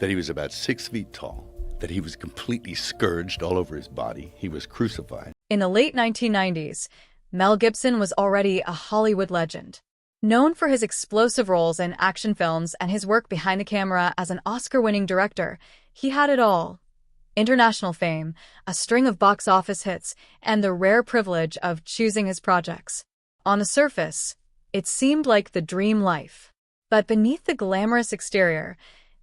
that he was about 6 feet tall, that he was completely scourged all over his body. He was crucified. In the late 1990s, Mel Gibson was already a Hollywood legend. Known for his explosive roles in action films and his work behind the camera as an Oscar-winning director, he had it all. International fame, a string of box office hits, and the rare privilege of choosing his projects. On the surface, it seemed like the dream life. But beneath the glamorous exterior,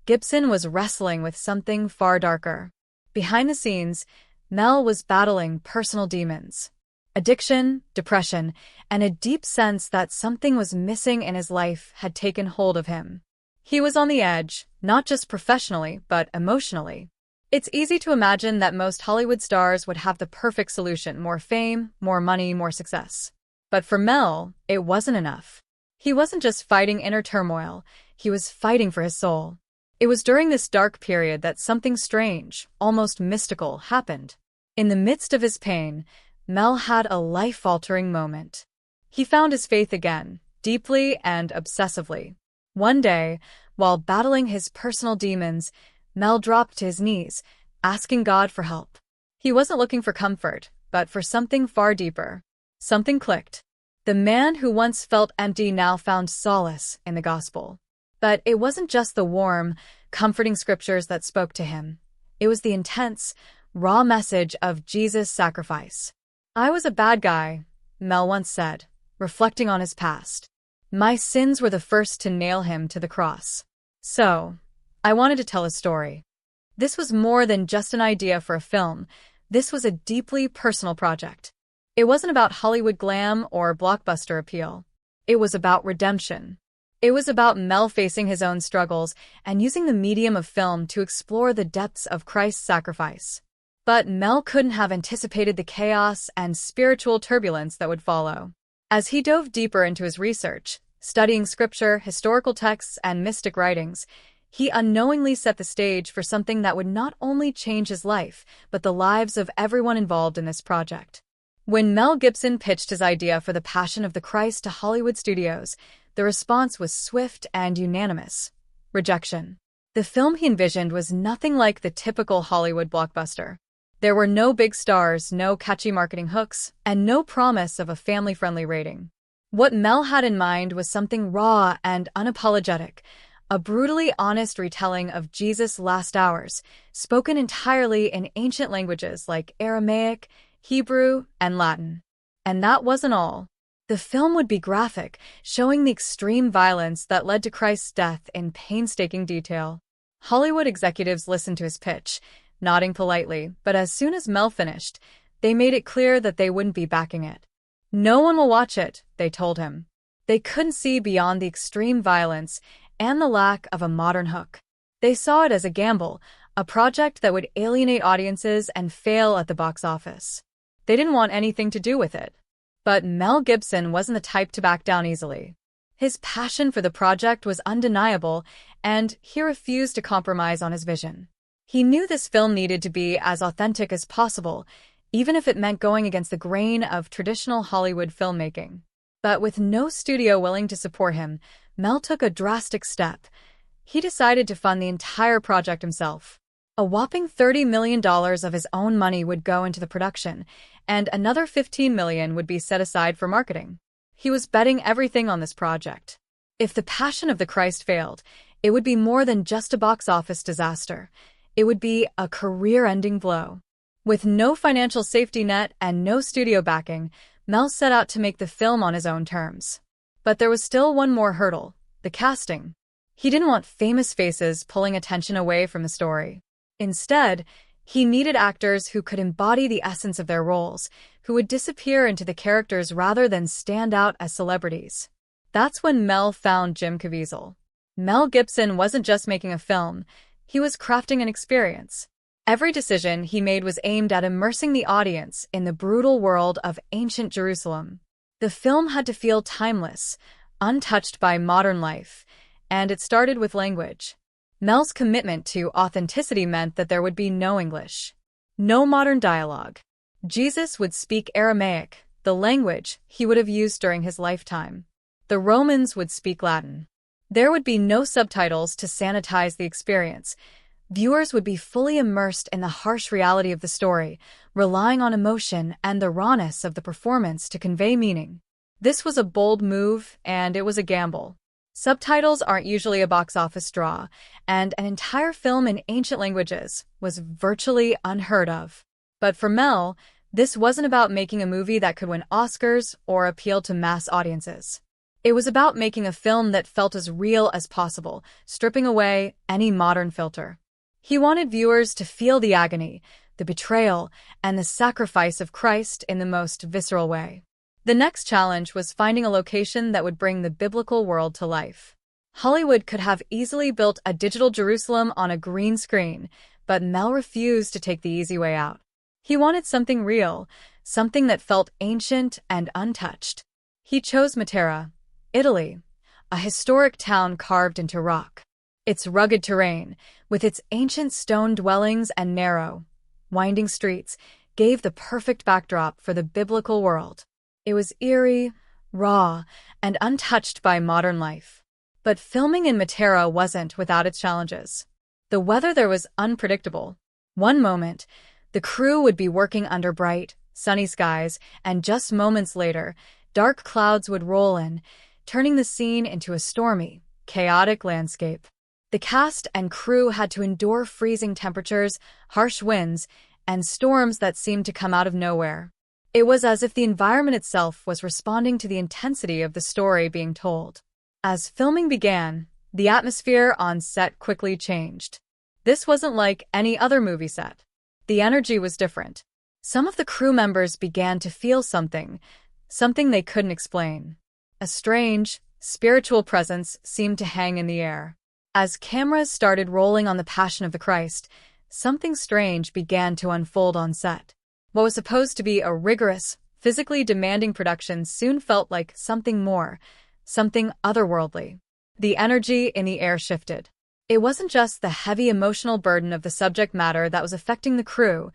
Gibson was wrestling with something far darker. Behind the scenes, Mel was battling personal demons. Addiction, depression, and a deep sense that something was missing in his life had taken hold of him. He was on the edge, not just professionally, but emotionally. It's easy to imagine that most Hollywood stars would have the perfect solution: more fame, more money, more success. But for Mel, it wasn't enough. He wasn't just fighting inner turmoil, he was fighting for his soul. It was during this dark period that something strange, almost mystical, happened. In the midst of his pain, Mel had a life-altering moment. He found his faith again, deeply and obsessively. One day, while battling his personal demons, Mel dropped to his knees, asking God for help. He wasn't looking for comfort, but for something far deeper. Something clicked. The man who once felt empty now found solace in the gospel. But it wasn't just the warm, comforting scriptures that spoke to him. It was the intense, raw message of Jesus' sacrifice. "I was a bad guy," Mel once said, reflecting on his past. "My sins were the first to nail him to the cross. So, I wanted to tell a story." This was more than just an idea for a film. This was a deeply personal project. It wasn't about Hollywood glam or blockbuster appeal. It was about redemption. It was about Mel facing his own struggles and using the medium of film to explore the depths of Christ's sacrifice. But Mel couldn't have anticipated the chaos and spiritual turbulence that would follow. As he dove deeper into his research, studying scripture, historical texts, and mystic writings, he unknowingly set the stage for something that would not only change his life, but the lives of everyone involved in this project. When Mel Gibson pitched his idea for The Passion of the Christ to Hollywood studios, the response was swift and unanimous: rejection. The film he envisioned was nothing like the typical Hollywood blockbuster. There were no big stars, no catchy marketing hooks, and no promise of a family-friendly rating. What Mel had in mind was something raw and unapologetic, a brutally honest retelling of Jesus' last hours, spoken entirely in ancient languages like Aramaic, Hebrew, and Latin. And that wasn't all. The film would be graphic, showing the extreme violence that led to Christ's death in painstaking detail. Hollywood executives listened to his pitch, nodding politely, but as soon as Mel finished, they made it clear that they wouldn't be backing it. "No one will watch it," they told him. They couldn't see beyond the extreme violence and the lack of a modern hook. They saw it as a gamble, a project that would alienate audiences and fail at the box office. They didn't want anything to do with it. But Mel Gibson wasn't the type to back down easily. His passion for the project was undeniable, and he refused to compromise on his vision. He knew this film needed to be as authentic as possible, even if it meant going against the grain of traditional Hollywood filmmaking. But with no studio willing to support him, Mel took a drastic step. He decided to fund the entire project himself. A whopping $30 million of his own money would go into the production, and another $15 million would be set aside for marketing. He was betting everything on this project. If The Passion of the Christ failed, it would be more than just a box office disaster. It would be a career-ending blow. With no financial safety net and no studio backing, Mel set out to make the film on his own terms. But there was still one more hurdle: the casting. He didn't want famous faces pulling attention away from the story. Instead, he needed actors who could embody the essence of their roles, who would disappear into the characters rather than stand out as celebrities. That's when Mel found Jim Caviezel. Mel Gibson wasn't just making a film, he was crafting an experience. Every decision he made was aimed at immersing the audience in the brutal world of ancient Jerusalem. The film had to feel timeless, untouched by modern life, and it started with language. Mel's commitment to authenticity meant that there would be no English, no modern dialogue. Jesus would speak Aramaic, the language he would have used during his lifetime. The Romans would speak Latin. There would be no subtitles to sanitize the experience. Viewers would be fully immersed in the harsh reality of the story, relying on emotion and the rawness of the performance to convey meaning. This was a bold move, and it was a gamble. Subtitles aren't usually a box office draw, and an entire film in ancient languages was virtually unheard of. But for Mel, this wasn't about making a movie that could win Oscars or appeal to mass audiences. It was about making a film that felt as real as possible, stripping away any modern filter. He wanted viewers to feel the agony, the betrayal, and the sacrifice of Christ in the most visceral way. The next challenge was finding a location that would bring the biblical world to life. Hollywood could have easily built a digital Jerusalem on a green screen, but Mel refused to take the easy way out. He wanted something real, something that felt ancient and untouched. He chose Matera, Italy, a historic town carved into rock. Its rugged terrain, with its ancient stone dwellings and narrow, winding streets, gave the perfect backdrop for the biblical world. It was eerie, raw, and untouched by modern life. But filming in Matera wasn't without its challenges. The weather there was unpredictable. One moment, the crew would be working under bright, sunny skies, and just moments later, dark clouds would roll in, turning the scene into a stormy, chaotic landscape. The cast and crew had to endure freezing temperatures, harsh winds, and storms that seemed to come out of nowhere. It was as if the environment itself was responding to the intensity of the story being told. As filming began, the atmosphere on set quickly changed. This wasn't like any other movie set. The energy was different. Some of the crew members began to feel something they couldn't explain. A strange, spiritual presence seemed to hang in the air. As cameras started rolling on the Passion of the Christ, something strange began to unfold on set. What was supposed to be a rigorous, physically demanding production soon felt like something more, something otherworldly. The energy in the air shifted. It wasn't just the heavy emotional burden of the subject matter that was affecting the crew.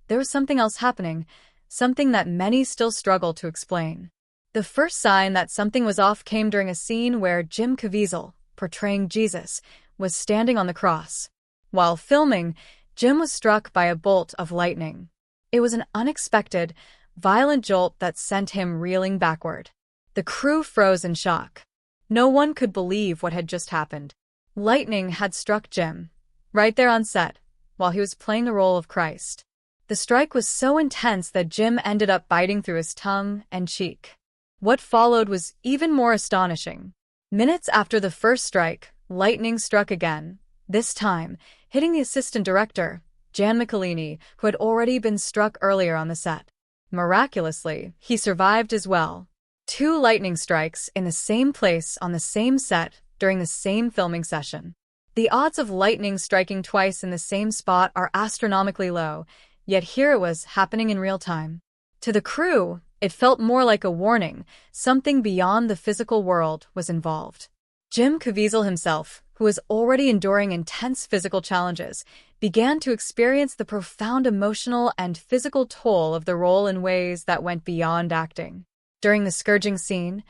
There was something else happening, something that many still struggle to explain. The first sign that something was off came during a scene where Caviezel, portraying Jesus, was standing on the cross. While filming, Jim was struck by a bolt of lightning. It was an unexpected, violent jolt that sent him reeling backward. The crew froze in shock. No one could believe what had just happened. Lightning had struck Jim, right there on set, while he was playing the role of Christ. The strike was so intense that Jim ended up biting through his tongue and cheek. What followed was even more astonishing. Minutes after the first strike, lightning struck again, this time hitting the assistant director, Jan Michelini, who had already been struck earlier on the set. Miraculously, he survived as well. 2 lightning strikes in the same place on the same set during the same filming session. The odds of lightning striking twice in the same spot are astronomically low, yet here it was happening in real time. To the crew, it felt more like a warning. Something beyond the physical world was involved. Jim Caviezel himself, who was already enduring intense physical challenges, began to experience the profound emotional and physical toll of the role in ways that went beyond acting. During the scourging scene,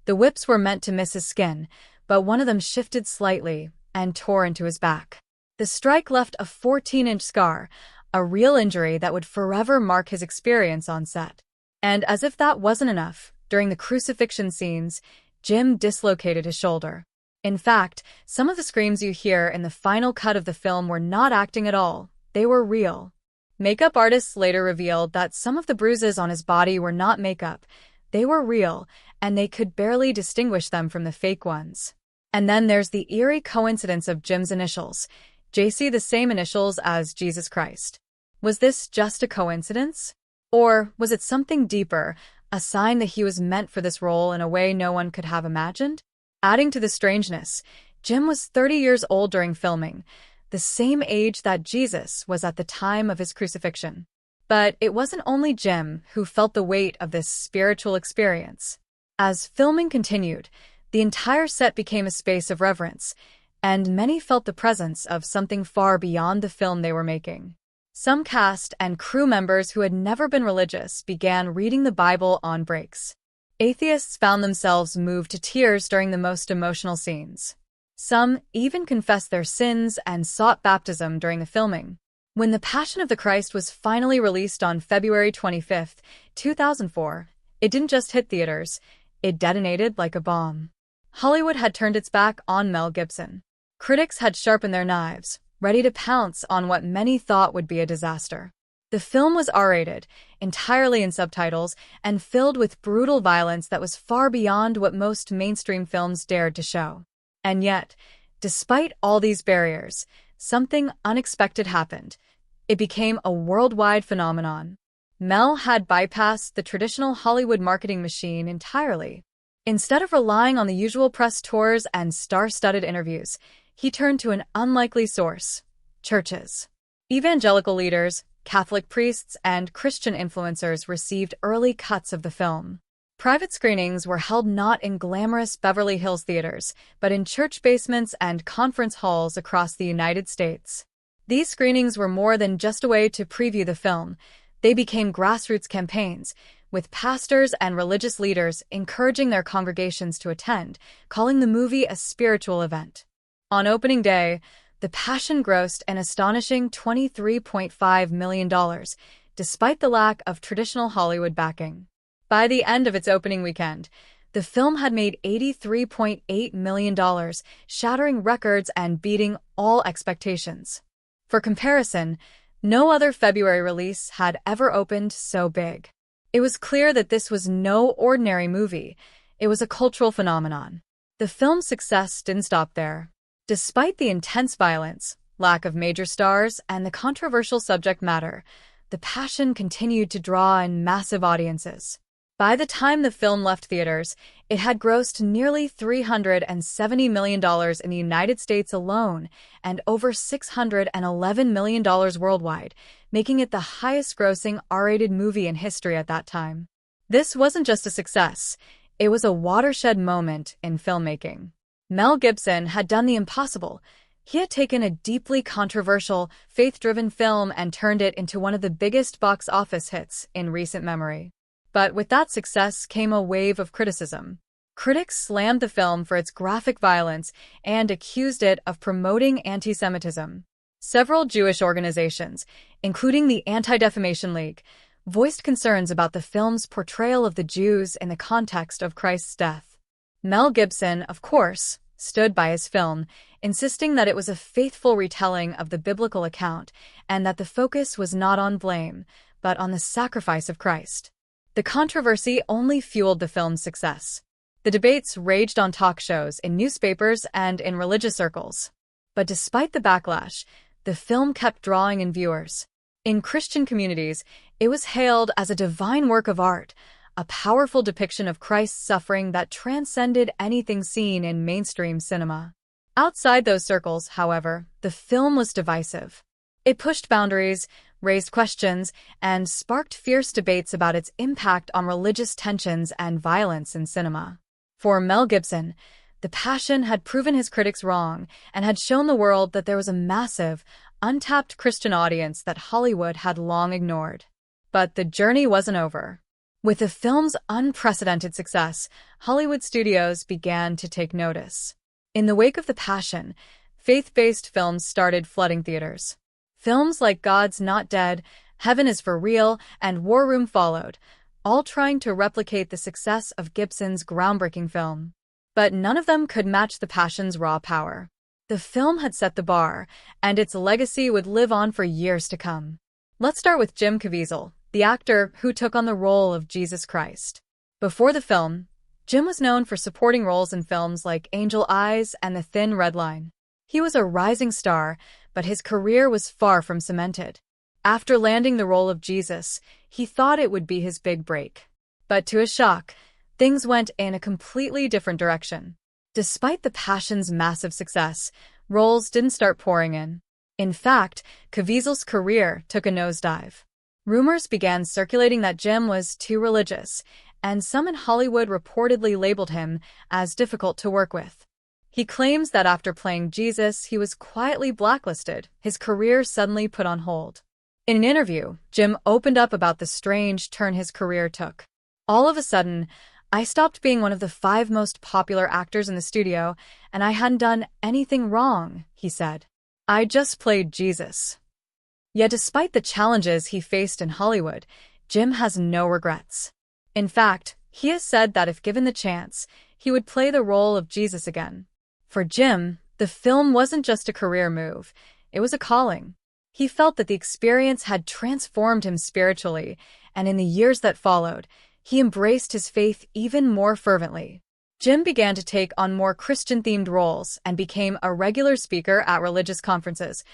the whips were meant to miss his skin, but one of them shifted slightly and tore into his back. The strike left a 14-inch scar, a real injury that would forever mark his experience on set. And as if that wasn't enough, during the crucifixion scenes, Jim dislocated his shoulder. In fact, some of the screams you hear in the final cut of the film were not acting at all. They were real. Makeup artists later revealed that some of the bruises on his body were not makeup. They were real, and they could barely distinguish them from the fake ones. And then there's the eerie coincidence of Jim's initials. JC, the same initials as Jesus Christ. Was this just a coincidence? Or was it something deeper, a sign that he was meant for this role in a way no one could have imagined? Adding to the strangeness, Jim was 30 years old during filming, the same age that Jesus was at the time of his crucifixion. But it wasn't only Jim who felt the weight of this spiritual experience. As filming continued, the entire set became a space of reverence, and many felt the presence of something far beyond the film they were making. Some cast and crew members who had never been religious began reading the Bible on breaks. Atheists found themselves moved to tears during the most emotional scenes. Some even confessed their sins and sought baptism during the filming. When The Passion of the Christ was finally released on February 25, 2004, it didn't just hit theaters, it detonated like a bomb. Hollywood had turned its back on Mel Gibson. Critics had sharpened their knives, ready to pounce on what many thought would be a disaster. The film was R-rated, entirely in subtitles, and filled with brutal violence that was far beyond what most mainstream films dared to show. And yet, despite all these barriers, something unexpected happened. It became a worldwide phenomenon. Mel had bypassed the traditional Hollywood marketing machine entirely. Instead of relying on the usual press tours and star-studded interviews, he turned to an unlikely source: churches. Evangelical leaders, Catholic priests, and Christian influencers received early cuts of the film. Private screenings were held not in glamorous Beverly Hills theaters, but in church basements and conference halls across the United States. These screenings were more than just a way to preview the film. They became grassroots campaigns, with pastors and religious leaders encouraging their congregations to attend, calling the movie a spiritual event. On opening day, The Passion grossed an astonishing $23.5 million, despite the lack of traditional Hollywood backing. By the end of its opening weekend, the film had made $83.8 million, shattering records and beating all expectations. For comparison, no other February release had ever opened so big. It was clear that this was no ordinary movie. It was a cultural phenomenon. The film's success didn't stop there. Despite the intense violence, lack of major stars, and the controversial subject matter, The Passion continued to draw in massive audiences. By the time the film left theaters, it had grossed nearly $370 million in the United States alone and over $611 million worldwide, making it the highest-grossing R-rated movie in history at that time. This wasn't just a success, it was a watershed moment in filmmaking. Mel Gibson had done the impossible. He had taken a deeply controversial, faith-driven film and turned it into one of the biggest box office hits in recent memory. But with that success came a wave of criticism. Critics slammed the film for its graphic violence and accused it of promoting anti-Semitism. Several Jewish organizations, including the Anti-Defamation League, voiced concerns about the film's portrayal of the Jews in the context of Christ's death. Mel Gibson, of course, stood by his film, insisting that it was a faithful retelling of the biblical account and that the focus was not on blame, but on the sacrifice of Christ. The controversy only fueled the film's success. The debates raged on talk shows, in newspapers, and in religious circles. But despite the backlash, the film kept drawing in viewers. In Christian communities, it was hailed as a divine work of art, a powerful depiction of Christ's suffering that transcended anything seen in mainstream cinema. Outside those circles, however, the film was divisive. It pushed boundaries, raised questions, and sparked fierce debates about its impact on religious tensions and violence in cinema. For Mel Gibson, The Passion had proven his critics wrong and had shown the world that there was a massive, untapped Christian audience that Hollywood had long ignored. But the journey wasn't over. With the film's unprecedented success, Hollywood studios began to take notice. In the wake of The Passion, faith-based films started flooding theaters. Films like God's Not Dead, Heaven is for Real, and War Room followed, all trying to replicate the success of Gibson's groundbreaking film. But none of them could match The Passion's raw power. The film had set the bar, and its legacy would live on for years to come. Let's start with Jim Caviezel, the actor who took on the role of Jesus Christ. Before the film, Jim was known for supporting roles in films like Angel Eyes and The Thin Red Line. He was a rising star, but his career was far from cemented. After landing the role of Jesus, he thought it would be his big break. But to his shock, things went in a completely different direction. Despite The Passion's massive success, roles didn't start pouring in. In fact, Caviezel's career took a nosedive. Rumors began circulating that Jim was too religious, and some in Hollywood reportedly labeled him as difficult to work with. He claims that after playing Jesus, he was quietly blacklisted, his career suddenly put on hold. In an interview, Jim opened up about the strange turn his career took. All of a sudden, I stopped being one of the 5 most popular actors in the studio, and I hadn't done anything wrong, he said. I just played Jesus. Yet despite the challenges he faced in Hollywood, Jim has no regrets. In fact, he has said that if given the chance, he would play the role of Jesus again. For Jim, the film wasn't just a career move, it was a calling. He felt that the experience had transformed him spiritually, and in the years that followed, he embraced his faith even more fervently. Jim began to take on more Christian-themed roles and became a regular speaker at religious conferences,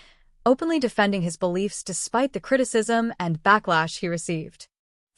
openly defending his beliefs despite the criticism and backlash he received.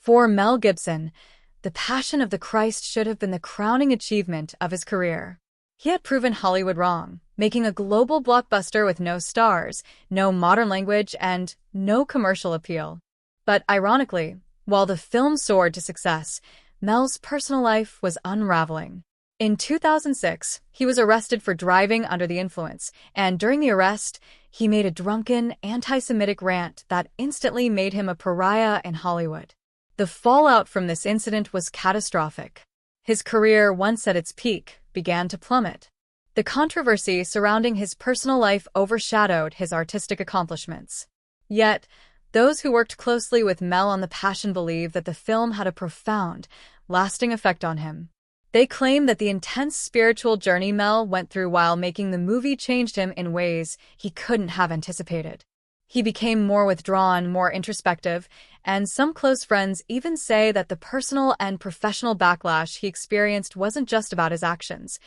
For Mel Gibson, The Passion of the Christ should have been the crowning achievement of his career. He had proven Hollywood wrong, making a global blockbuster with no stars, no modern language, and no commercial appeal. But ironically, while the film soared to success, Mel's personal life was unraveling. In 2006, he was arrested for driving under the influence, and during the arrest, he made a drunken, anti-Semitic rant that instantly made him a pariah in Hollywood. The fallout from this incident was catastrophic. His career, once at its peak, began to plummet. The controversy surrounding his personal life overshadowed his artistic accomplishments. Yet, those who worked closely with Mel on The Passion believe that the film had a profound, lasting effect on him. They claim that the intense spiritual journey Mel went through while making the movie changed him in ways he couldn't have anticipated. He became more withdrawn, more introspective, and some close friends even say that the personal and professional backlash he experienced wasn't just about his actions.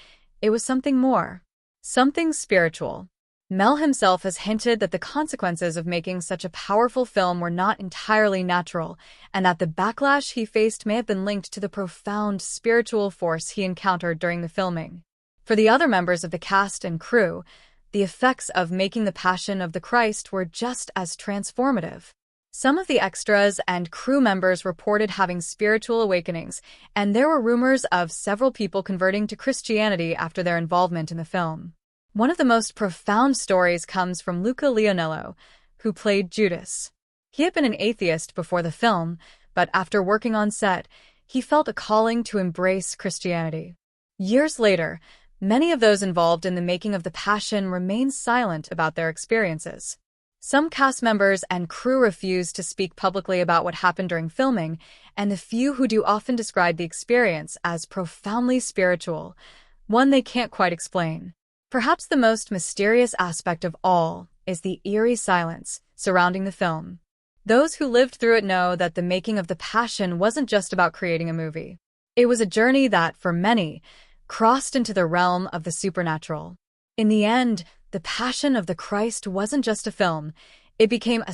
It was something more. Something spiritual. Mel himself has hinted that the consequences of making such a powerful film were not entirely natural, and that the backlash he faced may have been linked to the profound spiritual force he encountered during the filming. For the other members of the cast and crew, the effects of making The Passion of the Christ were just as transformative. Some of the extras and crew members reported having spiritual awakenings, and there were rumors of several people converting to Christianity after their involvement in the film. One of the most profound stories comes from Luca Leonello, who played Judas. He had been an atheist before the film, but after working on set, he felt a calling to embrace Christianity. Years later, many of those involved in the making of The Passion remain silent about their experiences. Some cast members and crew refuse to speak publicly about what happened during filming, and the few who do often describe the experience as profoundly spiritual, one they can't quite explain. Perhaps the most mysterious aspect of all is the eerie silence surrounding the film. Those who lived through it know that the making of The Passion wasn't just about creating a movie. It was a journey that, for many, crossed into the realm of the supernatural. In the end, The Passion of the Christ wasn't just a film, it became a